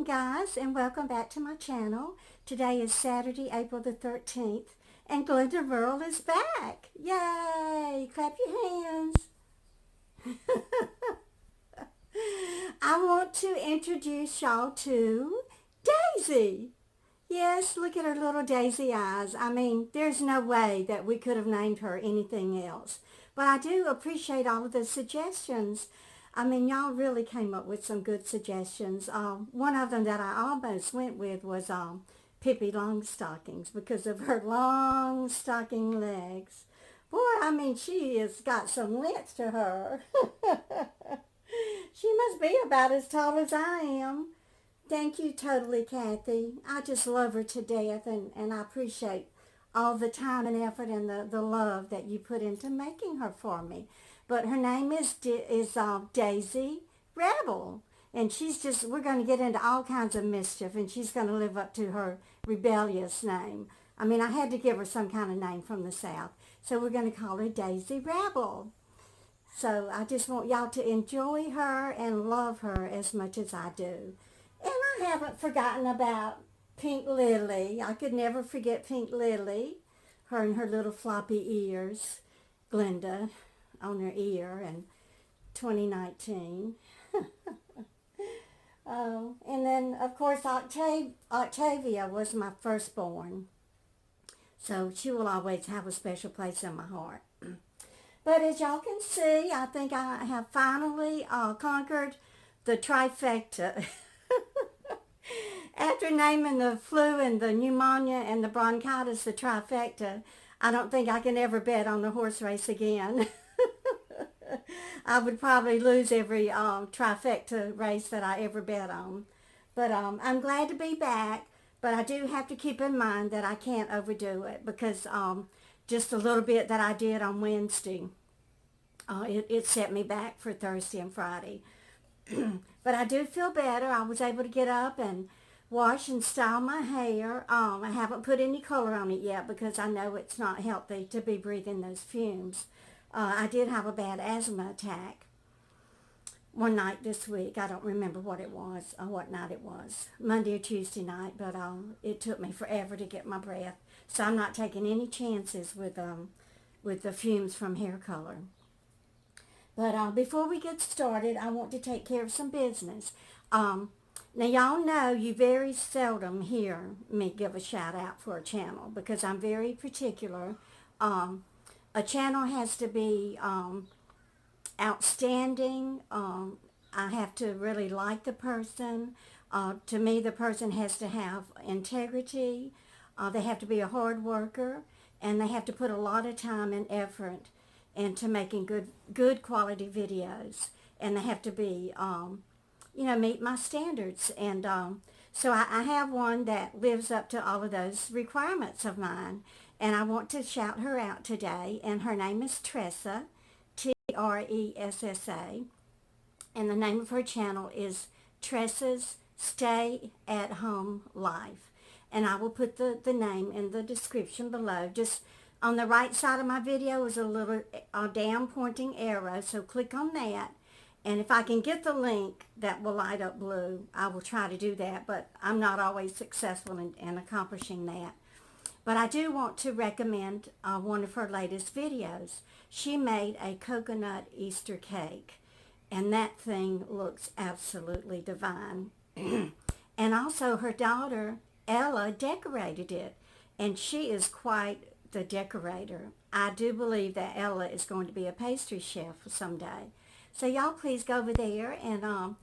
morning, guys, and welcome back to my channel. Today is Saturday, April the 13th, and Glenda Merle is back. Yay! Clap your hands. I want to introduce y'all to Daisy. Yes, look at her little daisy eyes. I mean, there's no way that we could have named her anything else. But I do appreciate all of the suggestions. I mean, y'all really came up with some good suggestions. One of them that I almost went with was Pippi Longstockings because of her long stocking legs. Boy, I mean, she has got some length to her. She must be about as tall as I am. Thank you, totally, Kathy. I just love her to death, and I appreciate all the time and effort and the love that you put into making her for me. But her name is Daisy Rebel, and we're going to get into all kinds of mischief, and she's going to live up to her rebellious name. I mean, I had to give her some kind of name from the South, so we're going to call her Daisy Rebel. So I just want y'all to enjoy her and love her as much as I do. And I haven't forgotten about Pink Lily. I could never forget Pink Lily, her and her little floppy ears, Glenda on her ear in 2019. Oh, and then, of course, Octavia was my firstborn. So she will always have a special place in my heart. But as y'all can see, I think I have finally conquered the trifecta. After naming the flu and the pneumonia and the bronchitis the trifecta, I don't think I can ever bet on the horse race again. I would probably lose every trifecta race that I ever bet on. But I'm glad to be back, but I do have to keep in mind that I can't overdo it because just a little bit that I did on Wednesday, it set me back for Thursday and Friday. But I do feel better. I was able to get up and wash and style my hair. I haven't put any color on it yet because I know it's not healthy to be breathing those fumes. I did have a bad asthma attack one night this week. I don't remember what it was or what night it was, Monday or Tuesday night, but it took me forever to get my breath. So I'm not taking any chances with the fumes from hair color. But before we get started, I want to take care of some business. Now, y'all know you very seldom hear me give a shout out for a channel because I'm very particular. A channel has to be outstanding. I have to really like the person. To me, the person has to have integrity. They have to be a hard worker, and they have to put a lot of time and effort into making good quality videos. And they have to be, meet my standards. And so I have one that lives up to all of those requirements of mine. And I want to shout her out today. And her name is Tressa, Tressa. And the name of her channel is Tressas Stay at Home Life. And I will put the name in the description below. Just on the right side of my video is a little down pointing arrow. So click on that. And if I can get the link that will light up blue, I will try to do that. But I'm not always successful in accomplishing that. But I do want to recommend one of her latest videos. She made a coconut Easter cake. And that thing looks absolutely divine. And also her daughter, Ella, decorated it. And she is quite the decorator. I do believe that Ella is going to be a pastry chef someday. So y'all please go over there and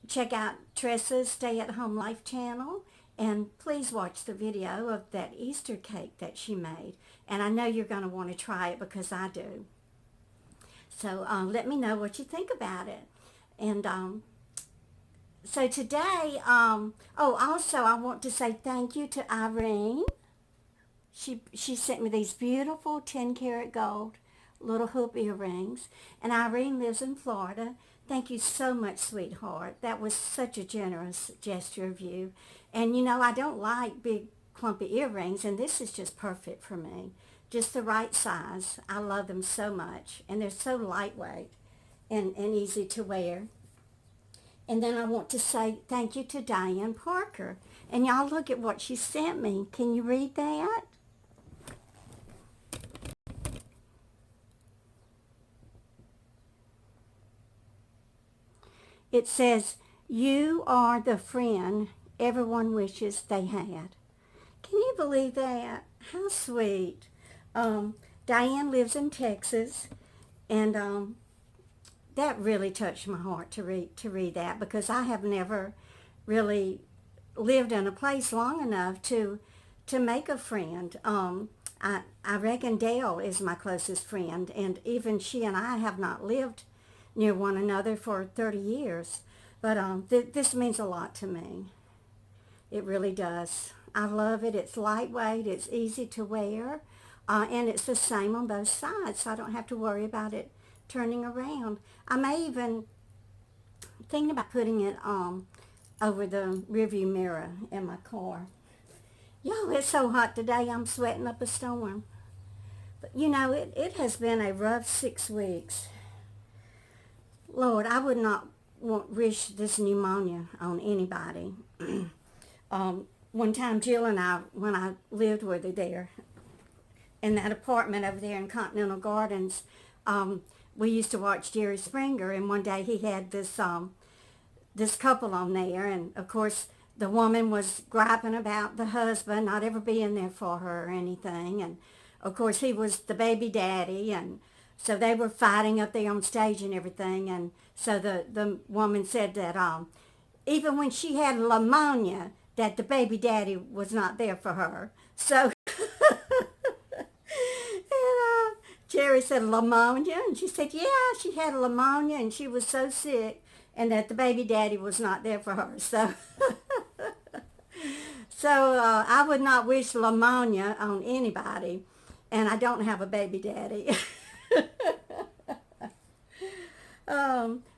check out Tressa's Stay at Home Life channel. And please watch the video of that Easter cake that she made. And I know you're going to want to try it because I do. So let me know what you think about it. And so today, also I want to say thank you to Irene. She sent me these beautiful 10-karat gold little hoop earrings. And Irene lives in Florida. Thank you so much, sweetheart. That was such a generous gesture of you. And you know, I don't like big clumpy earrings, and this is just perfect for me. Just the right size. I love them so much. And they're so lightweight and easy to wear. And then I want to say thank you to Diane Parker. And y'all look at what she sent me. Can you read that? It says, "You are the friend everyone wishes they had." Can you believe that? How sweet. Diane lives in Texas, and that really touched my heart to read that, because I have never really lived in a place long enough to make a friend. I reckon Dale is my closest friend, and even she and I have not lived near one another for 30 years. But this means a lot to me. It really does. I love it. It's lightweight. It's easy to wear. And it's the same on both sides, so I don't have to worry about it turning around. I may even thinking about putting it over the rearview mirror in my car. Y'all, it's so hot today, I'm sweating up a storm. But you know, it has been a rough 6 weeks. Lord, I would not wish this pneumonia on anybody. One time, Jill and I, when I lived with her there, in that apartment over there in Continental Gardens, we used to watch Jerry Springer, and one day he had this couple on there, and of course the woman was griping about the husband not ever being there for her or anything, and of course he was the baby daddy, and so they were fighting up there on stage and everything. And so the woman said that even when she had pneumonia, that the baby daddy was not there for her. So and, Jerry said, "Pneumonia?" And she said, "Yeah, she had pneumonia and she was so sick, and that the baby daddy was not there for her." So I would not wish pneumonia on anybody, and I don't have a baby daddy.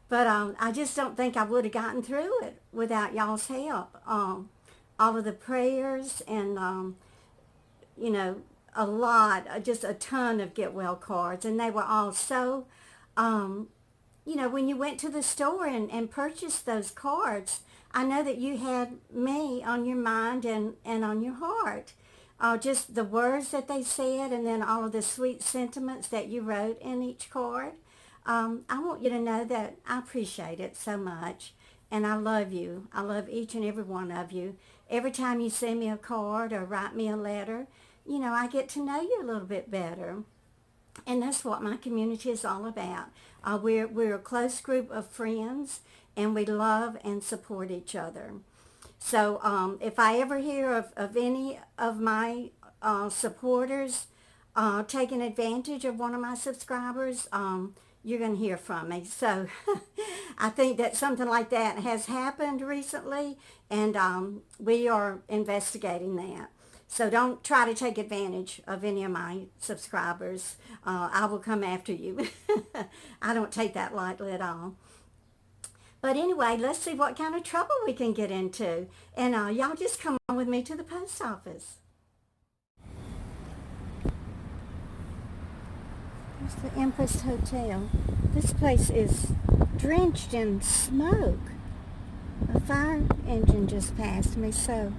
But I just don't think I would have gotten through it without y'all's help. All of the prayers and, you know, a lot, just a ton of get well cards. And they were all so, you know, when you went to the store and purchased those cards, I know that you had me on your mind and on your heart. Just the words that they said, and then all of the sweet sentiments that you wrote in each card. I want you to know that I appreciate it so much, and I love you. I love each and every one of you. Every time you send me a card or write me a letter, you know, I get to know you a little bit better. And that's what my community is all about. We're a close group of friends, and we love and support each other. So if I ever hear of any of my supporters taking advantage of one of my subscribers, you're going to hear from me. So I think that something like that has happened recently, and we are investigating that. So don't try to take advantage of any of my subscribers. I will come after you. I don't take that lightly at all. But anyway, let's see what kind of trouble we can get into. And y'all just come on with me to the post office. There's the Empress Hotel. This place is drenched in smoke. A fire engine just passed me, so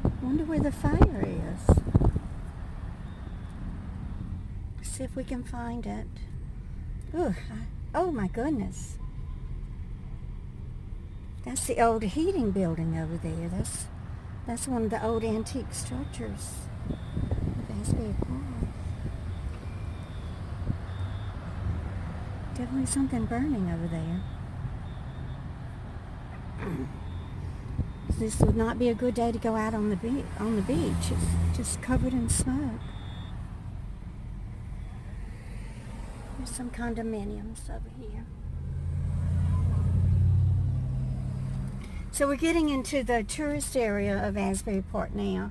I wonder where the fire is. Let's see if we can find it. Ooh, oh my goodness. That's the old heating building over there. That's one of the old antique structures of Asbury Park. Definitely something burning over there. This would not be a good day to go out on the beach. It's just covered in smoke. There's some condominiums over here. So we're getting into the tourist area of Asbury Park now.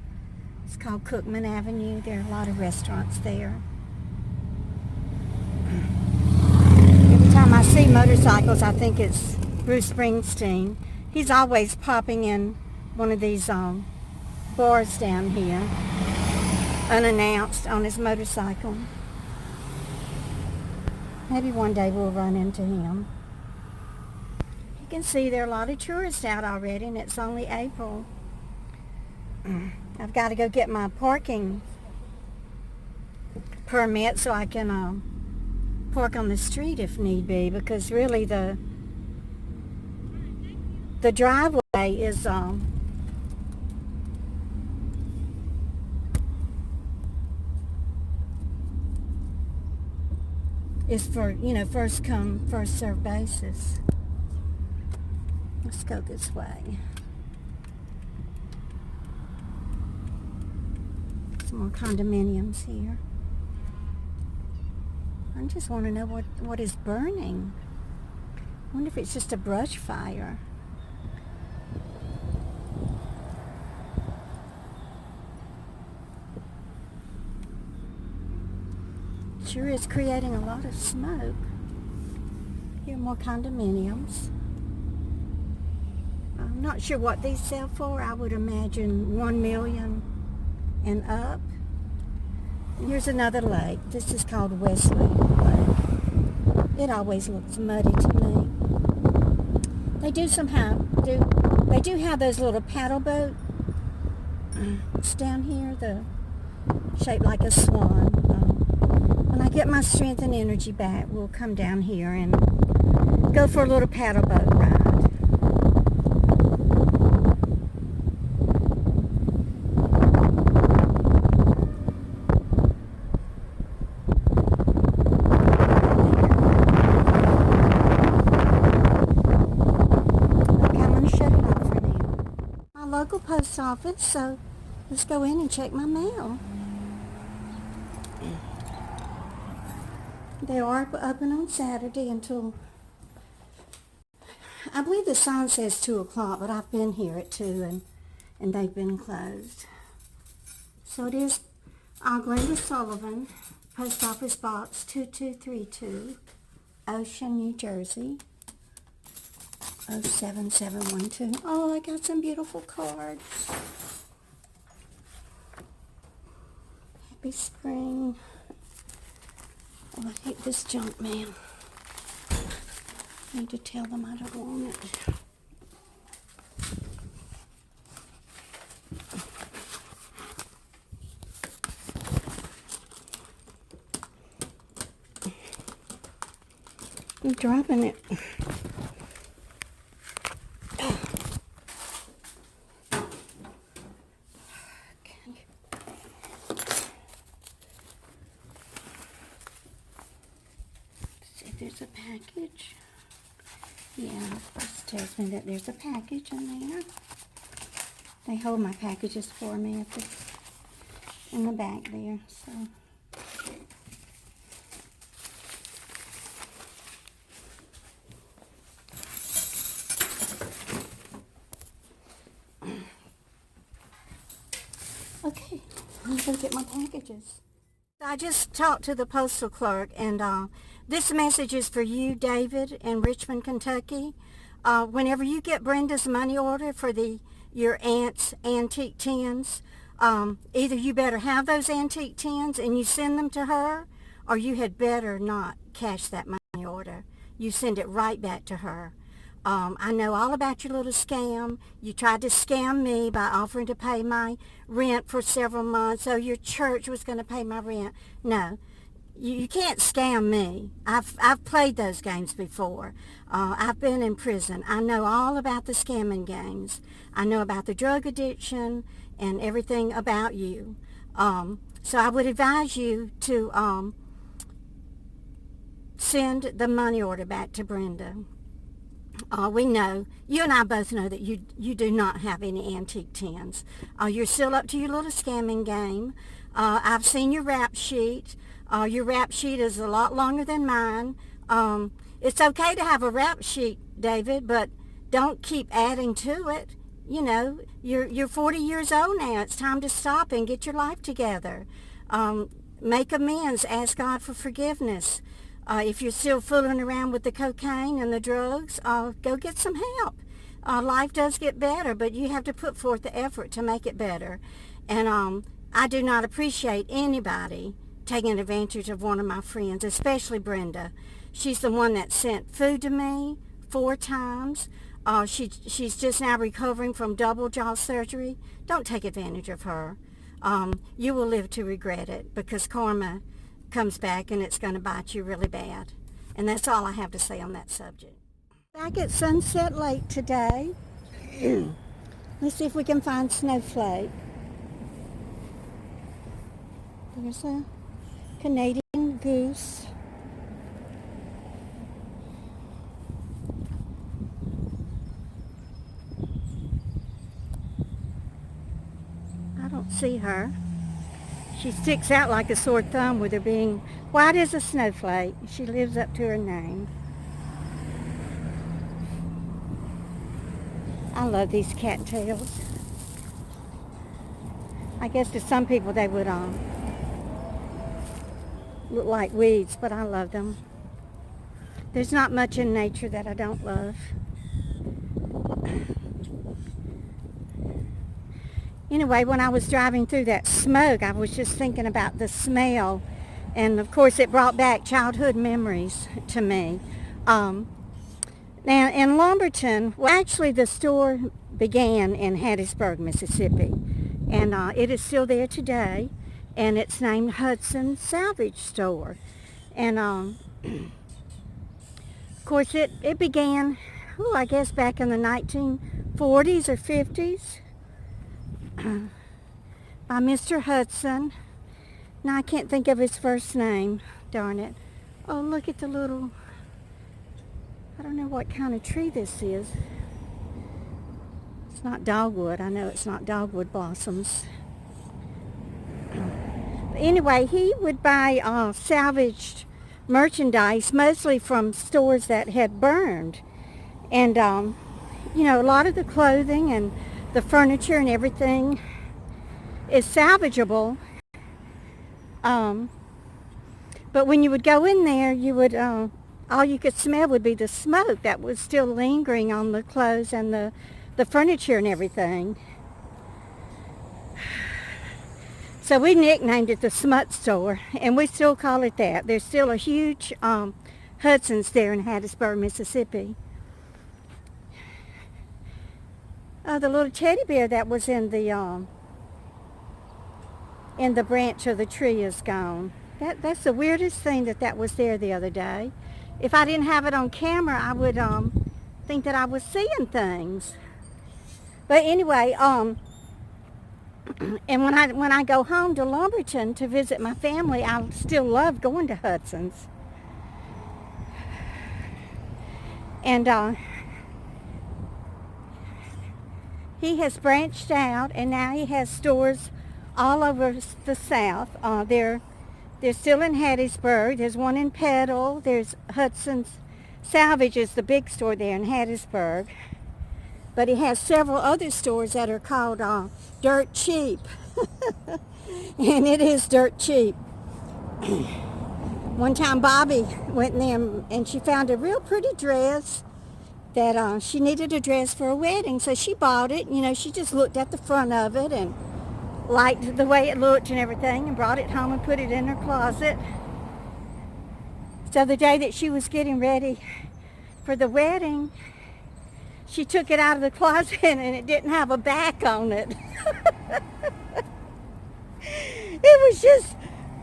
It's called Cookman Avenue. There are a lot of restaurants there. Every time I see motorcycles, I think it's Bruce Springsteen. He's always popping in one of these bars down here, unannounced, on his motorcycle. Maybe one day we'll run into him. You can see there are a lot of tourists out already, and it's only April. I've got to go get my parking permit so I can park on the street if need be, because really the driveway is for, first come, first served basis. Let's go this way. Some more condominiums here. I just want to know what is burning. I wonder if it's just a brush fire. Sure is creating a lot of smoke. Here are more condominiums. I'm not sure what these sell for. I would imagine $1 million and up. And here's another lake. This is called Wesley Lake. It always looks muddy to me. They do have those little paddle boats down here, shaped like a swan. When I get my strength and energy back, we'll come down here and go for a little paddle boat ride. Local post office, so let's go in and check my mail. They are open on Saturday until, I believe the sign says 2 o'clock, but I've been here at 2 and they've been closed. So it is Glenda Sullivan, Post Office Box 2232, Ocean, New Jersey. 07712. Oh, I got some beautiful cards. Happy spring. Oh, I hate this junk mail. I need to tell them I don't want it. I'm dropping it. There's a package. Yeah, this tells me that there's a package in there. They hold my packages for me in the back there. So okay, I'm gonna get my packages. I just talked to the postal clerk, and this message is for you, David, in Richmond, Kentucky. Whenever you get Brenda's money order for your aunt's antique tins, either you better have those antique tins and you send them to her, or you had better not cash that money order. You send it right back to her. I know all about your little scam. You tried to scam me by offering to pay my rent for several months, so your church was going to pay my rent. No, you can't scam me. I've played those games before. I've been in prison. I know all about the scamming games. I know about the drug addiction and everything about you. So I would advise you to send the money order back to Brenda. We know, you and I both know that you do not have any antique tins. You're still up to your little scamming game. I've seen your rap sheet. Your rap sheet is a lot longer than mine. It's okay to have a rap sheet, David, but don't keep adding to it. You know, you're 40 years old now. It's time to stop and get your life together. Make amends. Ask God for forgiveness. If you're still fooling around with the cocaine and the drugs, go get some help. Life does get better, but you have to put forth the effort to make it better. And I do not appreciate anybody taking advantage of one of my friends, especially Brenda. She's the one that sent food to me 4 times. She's just now recovering from double jaw surgery. Don't take advantage of her. You will live to regret it, because karma comes back and it's going to bite you really bad. And that's all I have to say on that subject. Back at Sunset Lake today. Let's see if we can find Snowflake. There's a Canadian goose. I don't see her. She sticks out like a sore thumb with her being white as a snowflake. She lives up to her name. I love these cattails. I guess to some people they would look like weeds, but I love them. There's not much in nature that I don't love. Anyway, when I was driving through that smoke, I was just thinking about the smell. And of course, it brought back childhood memories to me. Now, in Lumberton, well, actually the store began in Hattiesburg, Mississippi. And it is still there today. And it's named Hudson Salvage Store. And of course, it began, I guess back in the 1940s or 50s. By Mr. Hudson. Now I can't think of his first name, darn it. Oh, look at the little, I don't know what kind of tree this is. It's not dogwood. I know it's not dogwood blossoms. Anyway, he would buy salvaged merchandise, mostly from stores that had burned. And, you know, a lot of the clothing and the furniture and everything is salvageable. But when you would go in there, you would, all you could smell would be the smoke that was still lingering on the clothes and the furniture and everything. So we nicknamed it the Smut Store, and we still call it that. There's still a huge Hudson's there in Hattiesburg, Mississippi. The little teddy bear that was in the branch of the tree is gone. That's the weirdest thing that was there the other day. If I didn't have it on camera, I would think that I was seeing things. But anyway, and when I go home to Lumberton to visit my family, I still love going to Hudson's. And he has branched out, and now he has stores all over the South. They're still in Hattiesburg. There's one in Petal. There's Hudson's Salvage is the big store there in Hattiesburg. But he has several other stores that are called Dirt Cheap. And it is dirt cheap. One time Bobby went in there and she found a real pretty dress that she needed a dress for a wedding. So she bought it. You know, she just looked at the front of it and liked the way it looked and everything, and brought it home and put it in her closet. So the day that she was getting ready for the wedding, she took it out of the closet and it didn't have a back on it. It was just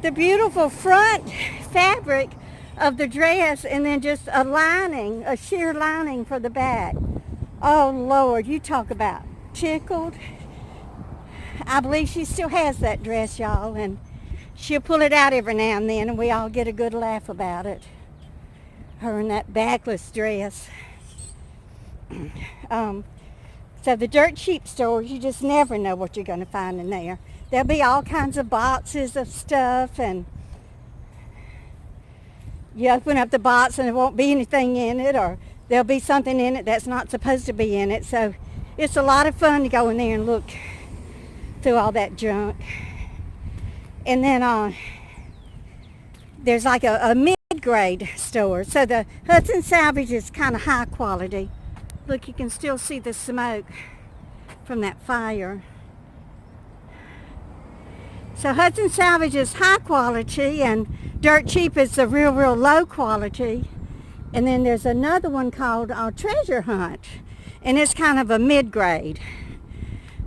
the beautiful front fabric of the dress and then just a lining, a sheer lining for the back. Oh Lord, you talk about tickled. I believe she still has that dress, y'all, and she'll pull it out every now and then, and we all get a good laugh about it. Her in that backless dress. So the Dirt Cheap stores, you just never know what you're going to find in there. There'll be all kinds of boxes of stuff, and you open up the box and there won't be anything in it, or there'll be something in it that's not supposed to be in it. So it's a lot of fun to go in there and look through all that junk. And then there's like a mid-grade store. So the Hudson Salvage is kind of high quality. Look, you can still see the smoke from that fire. So Hudson Salvage is high quality and Dirt Cheap is the real low quality. And then there's another one called Treasure Hunt, and it's kind of a mid-grade.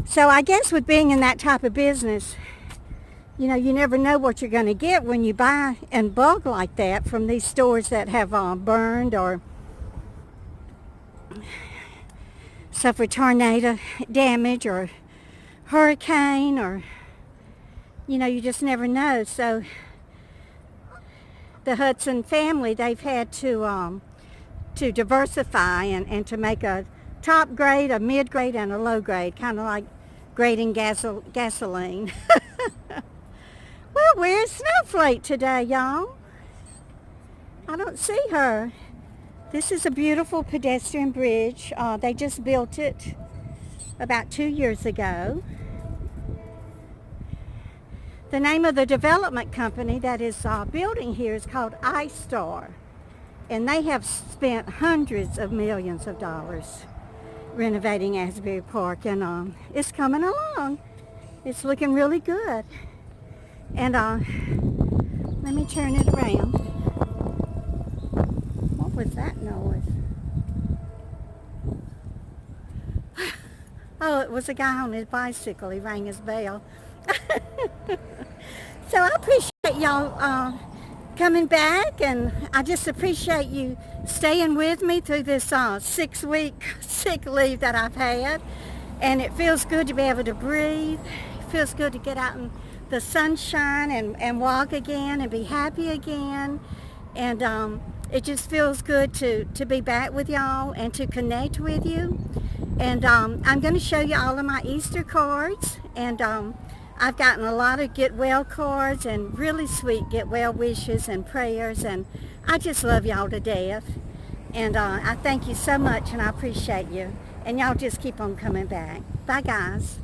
So I guess with being in that type of business, you know, you never know what you're going to get when you buy in bulk like that from these stores that have burned or suffered tornado damage or hurricane, or, you know, you just never know. So the Hudson family, they've had to diversify and to make a top grade, a mid grade, and a low grade, kind of like grading gasoline. Well, where's Snowflake today, y'all? I don't see her. This is a beautiful pedestrian bridge. They just built it about 2 years ago. The name of the development company that is building here is called iStar, and they have spent hundreds of millions of dollars renovating Asbury Park, and it's coming along. It's looking really good. And let me turn it around. What was that noise? Oh, it was a guy on his bicycle. He rang his bell. So I appreciate y'all coming back, and I just appreciate you staying with me through this 6-week sick leave that I've had. And it feels good to be able to breathe. It feels good to get out in the sunshine and walk again and be happy again. And it just feels good to be back with y'all and to connect with you. And I'm going to show you all of my Easter cards. And I've gotten a lot of get well cards and really sweet get well wishes and prayers. And I just love y'all to death. And I thank you so much, and I appreciate you. And y'all just keep on coming back. Bye, guys.